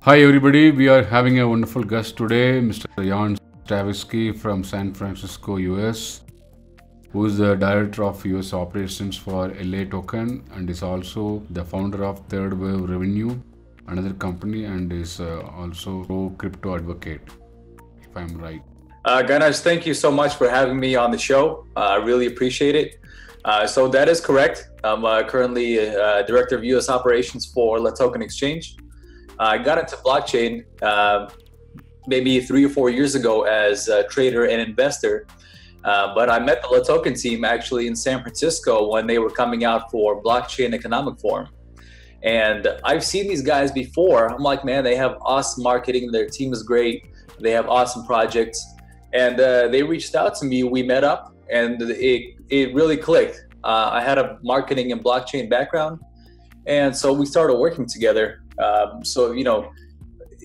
Hi everybody, we are having a wonderful guest today, Mr. Yan Stavisski from San Francisco, US, who is the Director of US Operations for LAToken and is also the founder of Third Wave Revenue, another company, and is also a crypto advocate, if I'm right. Ganesh, thank you so much for having me on the show. I really appreciate it. So that is correct. I'm currently Director of US Operations for LAToken Exchange. I got into blockchain maybe 3 or 4 years ago as a trader and investor, but I met the LAToken team actually in San Francisco when they were coming out for Blockchain Economic Forum. And I've seen these guys before. I'm like, man, they have awesome marketing. Their team is great. They have awesome projects. And they reached out to me. We met up and it really clicked. I had a marketing and blockchain background. And so we started working together. So, you know,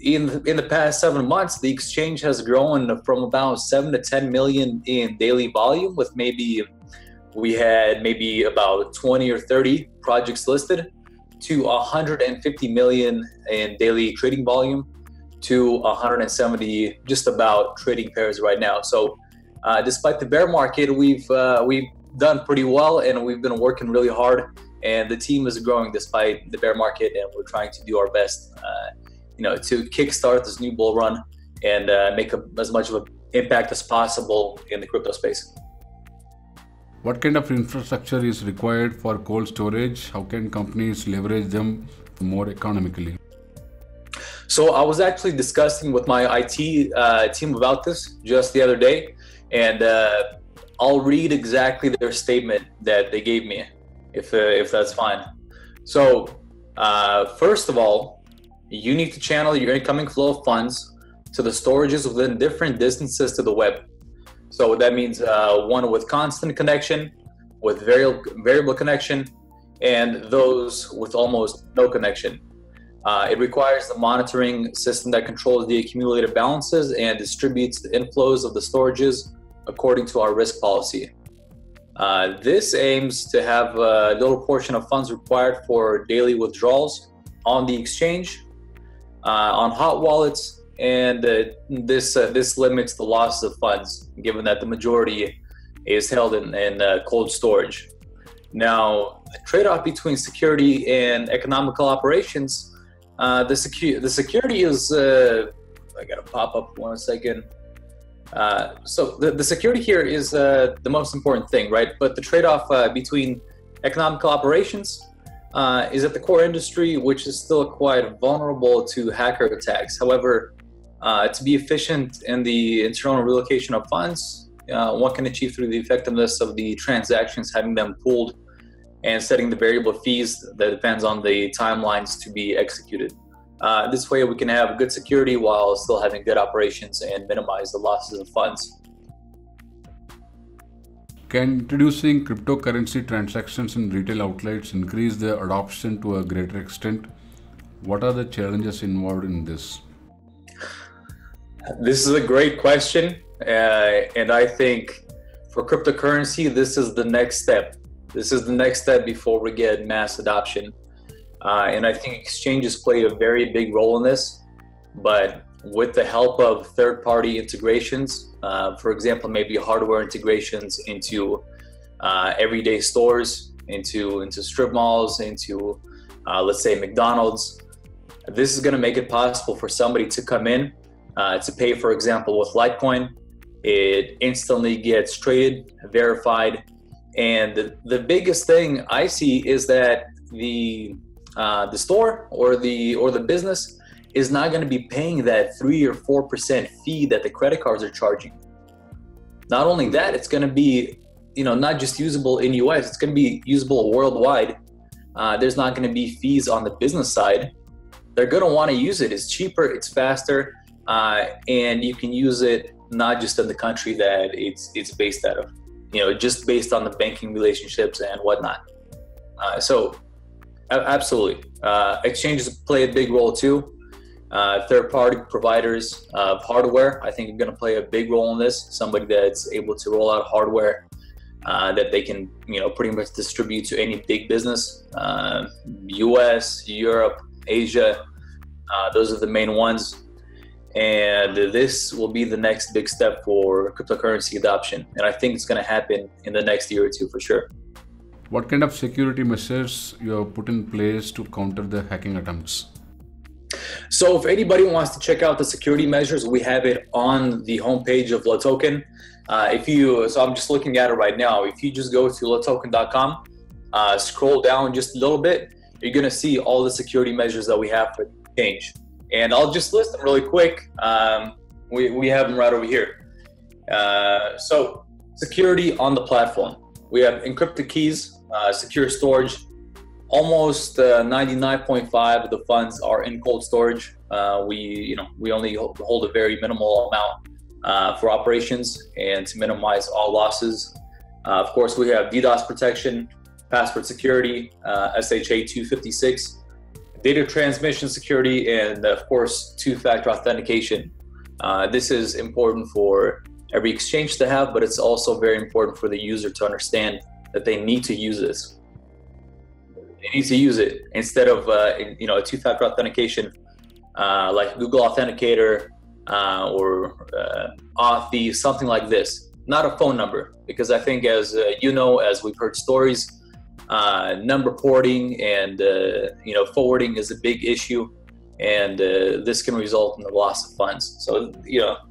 in the past 7 months, the exchange has grown from about 7 to 10 million in daily volume with we had maybe about 20 or 30 projects listed to 150 million in daily trading volume to 170 just about trading pairs right now. So despite the bear market, we've done pretty well and we've been working really hard. And the team is growing despite the bear market, and we're trying to do our best, to kickstart this new bull run and make as much of an impact as possible in the crypto space. What kind of infrastructure is required for cold storage? How can companies leverage them more economically? So I was actually discussing with my IT team about this just the other day, and I'll read exactly their statement that they gave me. If that's fine. So first of all, you need to channel your incoming flow of funds to the storages within different distances to the web. So that means one with constant connection, with variable connection, and those with almost no connection. It requires the monitoring system that controls the accumulated balances and distributes the inflows of the storages according to our risk policy. This aims to have a little portion of funds required for daily withdrawals on the exchange, on hot wallets, and this limits the loss of funds, given that the majority is held in cold storage. Now, the trade-off between security and economical operations, the security is, I gotta pop up 1 second. So the security here is the most important thing, right? But the trade-off between economical operations is that the core industry, which is still quite vulnerable to hacker attacks. However, to be efficient in the internal relocation of funds, one can achieve through the effectiveness of the transactions, having them pooled and setting the variable fees that depends on the timelines to be executed. This way we can have good security while still having good operations and minimize the losses of funds. Can introducing cryptocurrency transactions in retail outlets increase the adoption to a greater extent? What are the challenges involved in this? This is a great question. And I think for cryptocurrency, this is the next step. This is the next step before we get mass adoption. And I think exchanges play a very big role in this, but with the help of third-party integrations, for example, maybe hardware integrations into everyday stores, into strip malls, into let's say McDonald's, this is going to make it possible for somebody to come in to pay, for example, with Litecoin. It instantly gets traded, verified, and the biggest thing I see is that the store or the business is not going to be paying that 3 or 4% fee that the credit cards are charging. Not only that, it's going to be, not just usable in US, it's going to be usable worldwide. There's not going to be fees on the business side. They're going to want to use it. It's cheaper, it's faster, and you can use it not just in the country that it's based out of, just based on the banking relationships and whatnot. So absolutely. Exchanges play a big role too. Third-party providers of hardware, I think, are going to play a big role in this. Somebody that's able to roll out hardware that they can, pretty much distribute to any big business, US, Europe, Asia, Those are the main ones. And this will be the next big step for cryptocurrency adoption. And I think it's going to happen in the next year or two for sure. What kind of security measures you have put in place to counter the hacking attempts? So if anybody wants to check out the security measures, we have it on the homepage of LAToken. So I'm just looking at it right now. If you just go to LAToken.com, scroll down just a little bit, you're going to see all the security measures that we have for the exchange. And I'll just list them really quick. We have them right over here. So security on the platform. We have encrypted keys, secure storage. Almost 99.5% of the funds are in cold storage. We only hold a very minimal amount for operations and to minimize all losses. Of course, we have DDoS protection, password security, SHA-256. Data transmission security, and of course, two-factor authentication. This is important for every exchange to have, but it's also very important for the user to understand that they need to use this. They need to use it instead of a two-factor authentication like Google Authenticator or Authy, something like this. Not a phone number, because I think as we've heard stories, number porting and forwarding is a big issue, and this can result in the loss of funds. So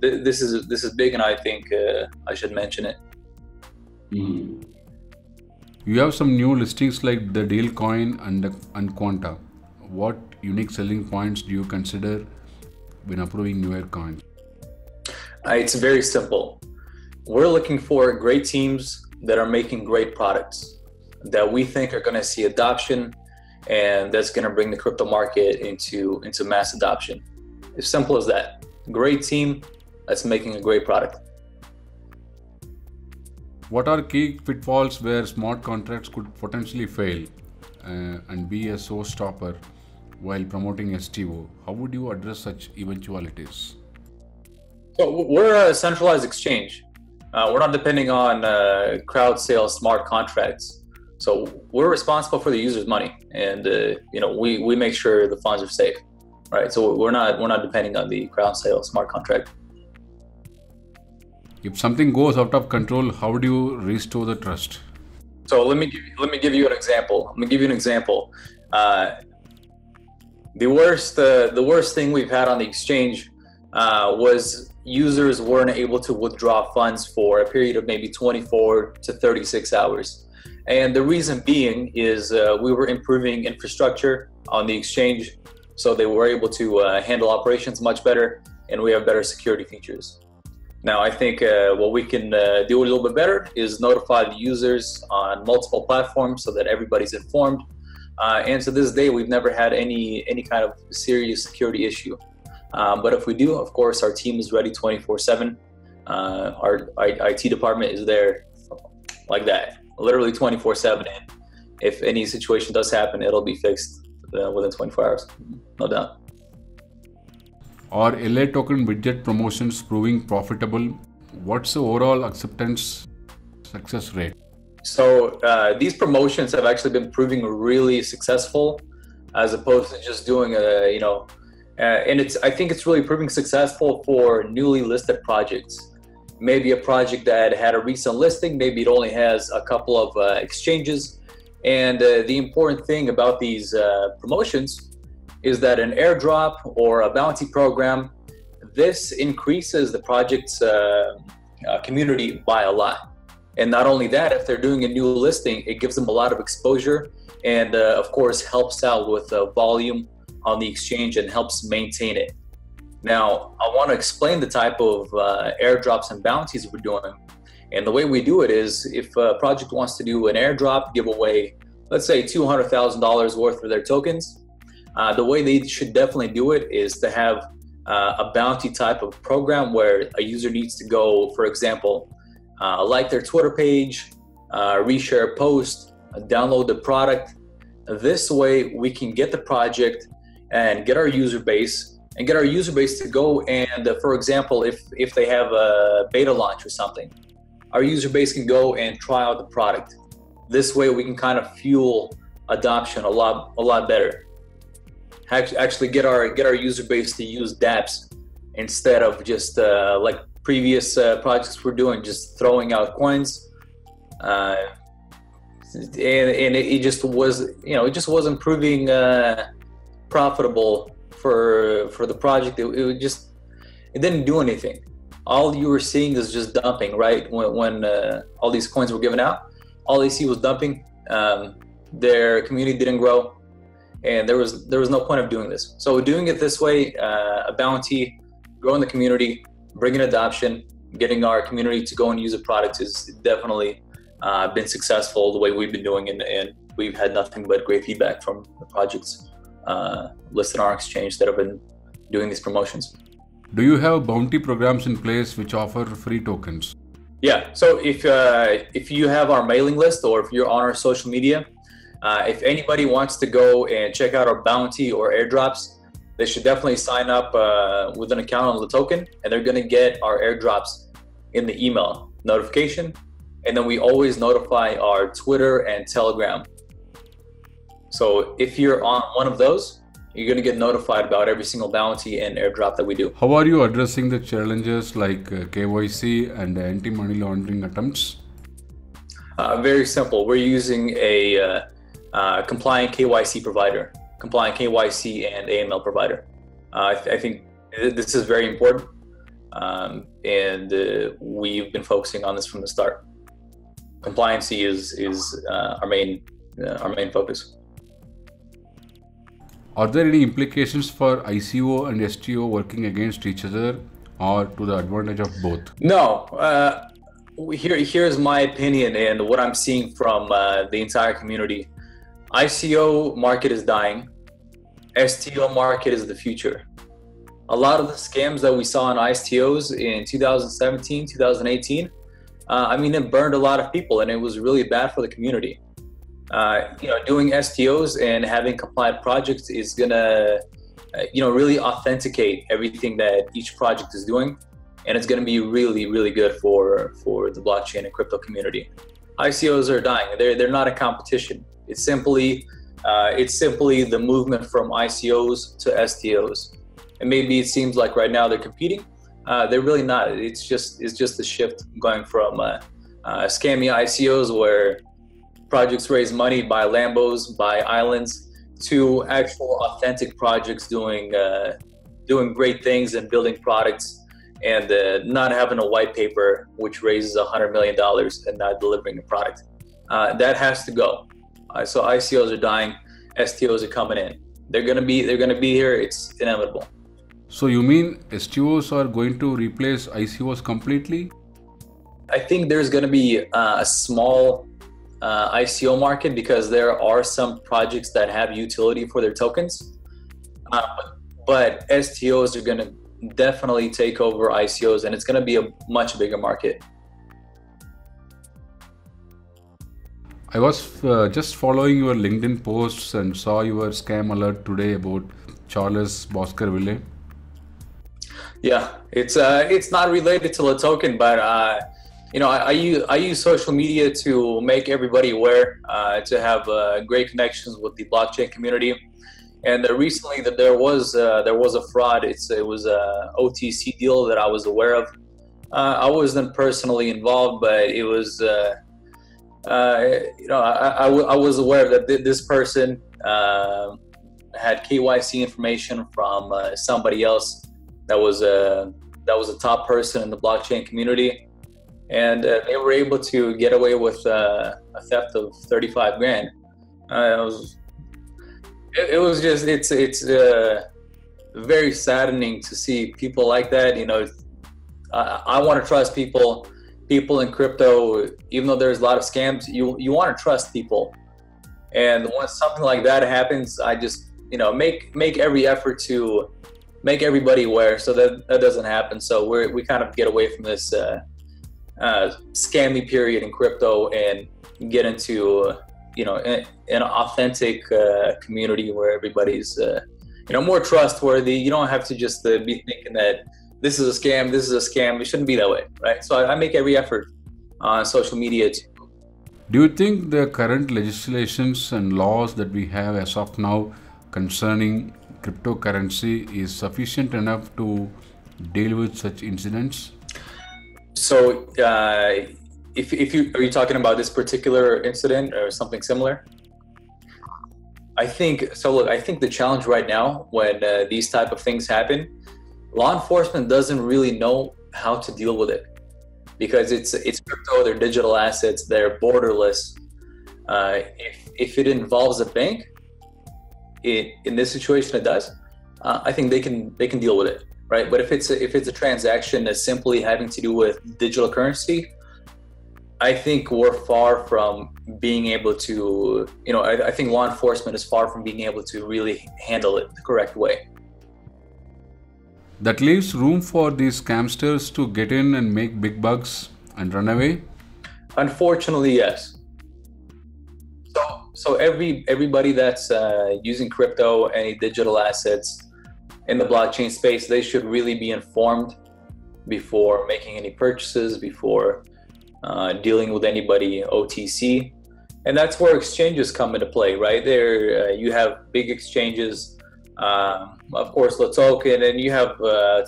this is big, and I think I should mention it. Mm-hmm. You have some new listings like the Deal Coin and Quanta. What unique selling points do you consider when approving newer coins? It's very simple. We're looking for great teams that are making great products that we think are going to see adoption, and that's going to bring the crypto market into mass adoption. As simple as that. Great team that's making a great product. What are key pitfalls where smart contracts could potentially fail and be a showstopper while promoting STO? How would you address such eventualities? So we're a centralized exchange. We're not depending on crowd sale smart contracts. So we're responsible for the user's money, and we make sure the funds are safe, right? So we're not depending on the crowd sale smart contract. If something goes out of control, how do you restore the trust? So let me give you an example. The worst thing we've had on the exchange was users weren't able to withdraw funds for a period of maybe 24 to 36 hours. And the reason being is we were improving infrastructure on the exchange, so they were able to handle operations much better, and we have better security features. Now, I think what we can do a little bit better is notify the users on multiple platforms so that everybody's informed. And to this day, we've never had any kind of serious security issue. But if we do, of course, our team is ready 24/7. Our IT department is there like that, literally 24/7. And if any situation does happen, it'll be fixed within 24 hours, no doubt. Are LAToken widget promotions proving profitable? What's the overall acceptance success rate? So these promotions have actually been proving really successful, as opposed to just doing and I think it's really proving successful for newly listed projects. Maybe a project that had a recent listing, maybe it only has a couple of exchanges. And the important thing about these promotions is that an airdrop or a bounty program, this increases the project's community by a lot. And not only that, if they're doing a new listing, it gives them a lot of exposure and of course helps out with volume on the exchange and helps maintain it. Now, I want to explain the type of airdrops and bounties we're doing. And the way we do it is, if a project wants to do an airdrop, give away, let's say $200,000 worth of their tokens, the way they should definitely do it is to have a bounty type of program where a user needs to go, for example, like their Twitter page, reshare a post, download the product. This way we can get the project and get our user base to go and, for example, if they have a beta launch or something, our user base can go and try out the product. This way we can kind of fuel adoption a lot better. actually get our user base to use dApps instead of just like previous projects we're doing, just throwing out coins. And it just was, it just wasn't proving profitable for the project. It didn't do anything. All you were seeing is just dumping, right? When all these coins were given out, all they see was dumping. Their community didn't grow, and there was no point of doing this. So doing it this way, a bounty, growing the community, bringing adoption, getting our community to go and use the product is definitely been successful the way we've been doing it, and we've had nothing but great feedback from the projects listed on our exchange that have been doing these promotions. Do you have bounty programs in place which offer free tokens? Yeah, so if you have our mailing list or if you're on our social media, if anybody wants to go and check out our bounty or airdrops, they should definitely sign up with an account on LAToken, and they're going to get our airdrops in the email notification. And then we always notify our Twitter and Telegram. So if you're on one of those, you're going to get notified about every single bounty and airdrop that we do. How are you addressing the challenges like KYC and anti-money laundering attempts? Very simple. We're using a compliant KYC provider, compliant KYC and AML provider. I think this is very important, and we've been focusing on this from the start. Compliancy is our main focus. Are there any implications for ICO and STO working against each other, or to the advantage of both? No. Here's my opinion and what I'm seeing from the entire community. ICO market is dying. STO market is the future. A lot of the scams that we saw in ISTOs in 2017, 2018, it burned a lot of people, and it was really bad for the community. Doing STOs and having compliant projects is gonna, really authenticate everything that each project is doing, and it's gonna be really, really good for the blockchain and crypto community. ICOs are dying. They're not a competition. It's simply the movement from ICOs to STOs. And maybe it seems like right now they're competing. They're really not. It's just a shift going from scammy ICOs where projects raise money, buy Lambos, buy islands, to actual authentic projects doing great things and building products, and not having a white paper which raises $100 million and not delivering a product. That has to go. So ICOs are dying, STOs are coming in. They're gonna be here. It's inevitable. So you mean STOs are going to replace ICOs completely? I think there's going to be a small ICO market because there are some projects that have utility for their tokens. But STOs are going to definitely take over ICOs, and it's going to be a much bigger market. I was just following your LinkedIn posts and saw your scam alert today about Charles Boskerville. Yeah, it's not related to LAToken, but I use social media to make everybody aware, to have great connections with the blockchain community. And recently, that there was a fraud. It was a OTC deal that I was aware of. I wasn't personally involved, but it was I was aware that this person had KYC information from somebody else that was a top person in the blockchain community, and they were able to get away with a theft of 35 grand. It's very saddening to see people like that. I want to trust people in crypto, even though there's a lot of scams. You want to trust people, and when something like that happens, I just make every effort to make everybody aware so that doesn't happen. So we kind of get away from this scammy period in crypto and get into an authentic community where everybody's more trustworthy. You don't have to just be thinking that this is a scam, It shouldn't be that way, right? So I make every effort on social media to. Do you think the current legislations and laws that we have as of now concerning cryptocurrency is sufficient enough to deal with such incidents? So, if you are you talking about this particular incident or something similar? I think so. Look, I think the challenge right now, when these type of things happen, law enforcement doesn't really know how to deal with it, because it's crypto, they're digital assets, they're borderless. If it involves a bank, in this situation it does. I think they can deal with it, right? But if it's a transaction that's simply having to do with digital currency, I think we're far from being able to, I think law enforcement is far from being able to really handle it the correct way. That leaves room for these scamsters to get in and make big bucks and run away? Unfortunately, yes. So everybody that's using crypto, any digital assets in the blockchain space, they should really be informed before making any purchases, before dealing with anybody OTC. And that's where exchanges come into play, right? There you have big exchanges, of course LAToken, and you have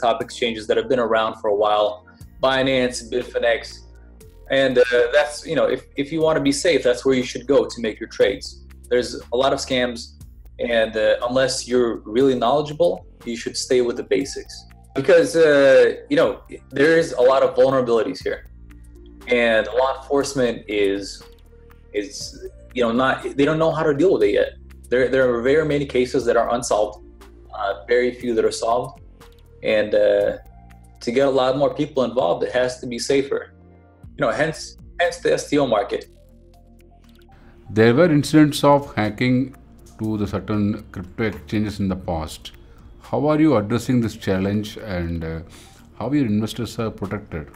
top exchanges that have been around for a while, Binance, Bitfinex. And that's, if you want to be safe, that's where you should go to make your trades. There's a lot of scams, and unless you're really knowledgeable, you should stay with the basics, because there is a lot of vulnerabilities here, and law enforcement is not, they don't know how to deal with it yet. There are very many cases that are unsolved, very few that are solved, and to get a lot more people involved, it has to be safer. Hence the STO market. There were incidents of hacking to the certain crypto exchanges in the past. How are you addressing this challenge, and how your investors are protected?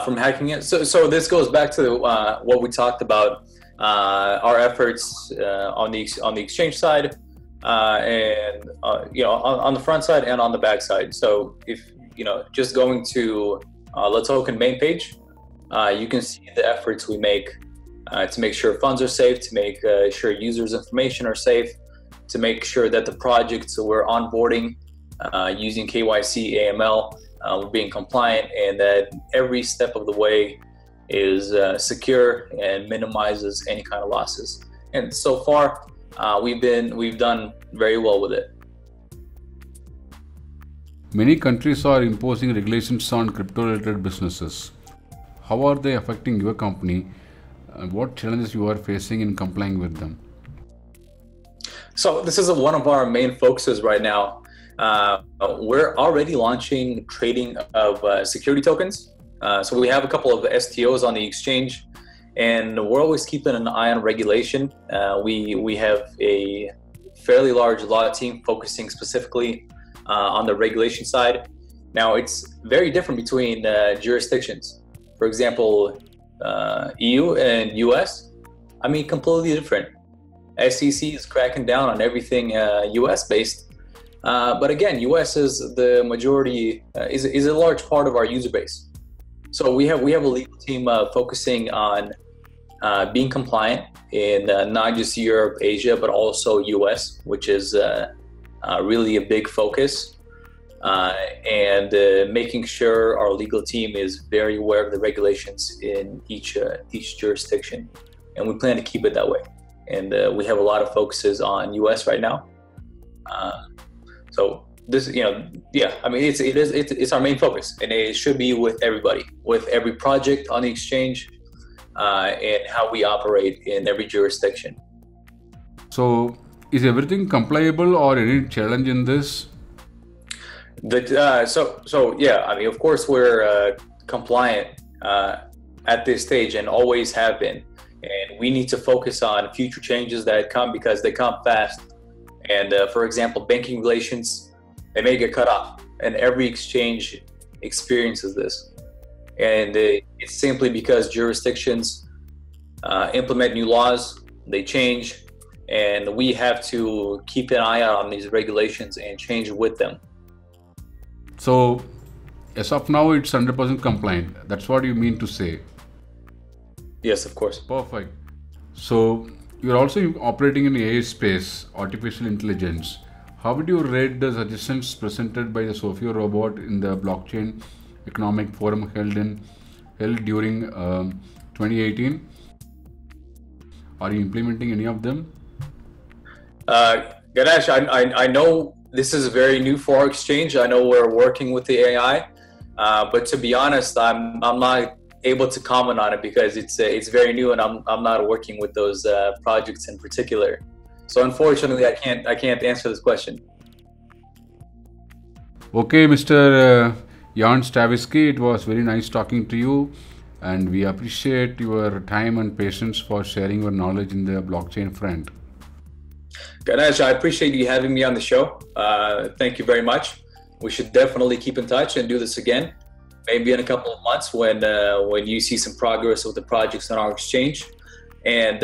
From hacking it? So this goes back to what we talked about, our efforts on the exchange side, and on the front side and on the back side. So if just going to LAToken main page, you can see the efforts we make to make sure funds are safe, to make sure users' information are safe, to make sure that the projects we're onboarding using KYC, AML, we're being compliant, and that every step of the way is secure and minimizes any kind of losses. And so far, we've done very well with it. Many countries are imposing regulations on crypto-related businesses. How are they affecting your company, and what challenges you are facing in complying with them? So this is one of our main focuses right now. We're already launching trading of security tokens. So we have a couple of STOs on the exchange, and we're always keeping an eye on regulation. We have a fairly large law team focusing specifically on the regulation side. Now, it's very different between jurisdictions. For example, EU and US, completely different. SEC is cracking down on everything US based. But again, US is the majority, is a large part of our user base. So we have a legal team focusing on being compliant in not just Europe, Asia, but also US, which is really a big focus, and making sure our legal team is very aware of the regulations in each jurisdiction, and we plan to keep it that way. And we have a lot of focuses on US right now. So this, it's our main focus, and it should be with everybody, with every project on the exchange, and how we operate in every jurisdiction. So, is everything compliable, or any challenge in this? Of course we're compliant at this stage, and always have been. And we need to focus on future changes that come, because they come fast. And for example, banking regulations, they may get cut off, and every exchange experiences this. And it's simply because jurisdictions implement new laws, they change, and we have to keep an eye out on these regulations and change with them. So, as of now, it's 100% compliant. That's what you mean to say? Yes, of course. Perfect. So, you're also operating in the AI space, artificial intelligence. How would you rate the suggestions presented by the Sophia robot in the blockchain economic forum held during 2018? Are you implementing any of them? Ganesh, I know this is very new for our exchange. I know we're working with the AI, but to be honest, I'm not able to comment on it because it's very new and I'm not working with those projects in particular. So unfortunately, I can't answer this question. Okay, Mr. Yan Stavisski, it was very nice talking to you, and we appreciate your time and patience for sharing your knowledge in the blockchain front. Ganesh, I appreciate you having me on the show. Thank you very much. We should definitely keep in touch and do this again. Maybe in a couple of months when you see some progress with the projects on our exchange. And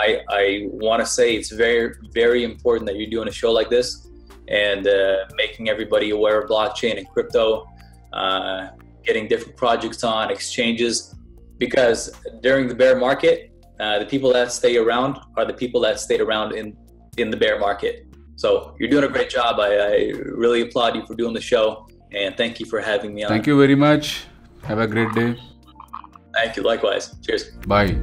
I want to say it's very, very important that you're doing a show like this and making everybody aware of blockchain and crypto, getting different projects on exchanges, because during the bear market, the people that stay around are the people that stayed around in the bear market. So you're doing a great job. I really applaud you for doing the show, and thank you for having me on. Thank you very much. Have a great day. Thank you. Likewise. Cheers. Bye.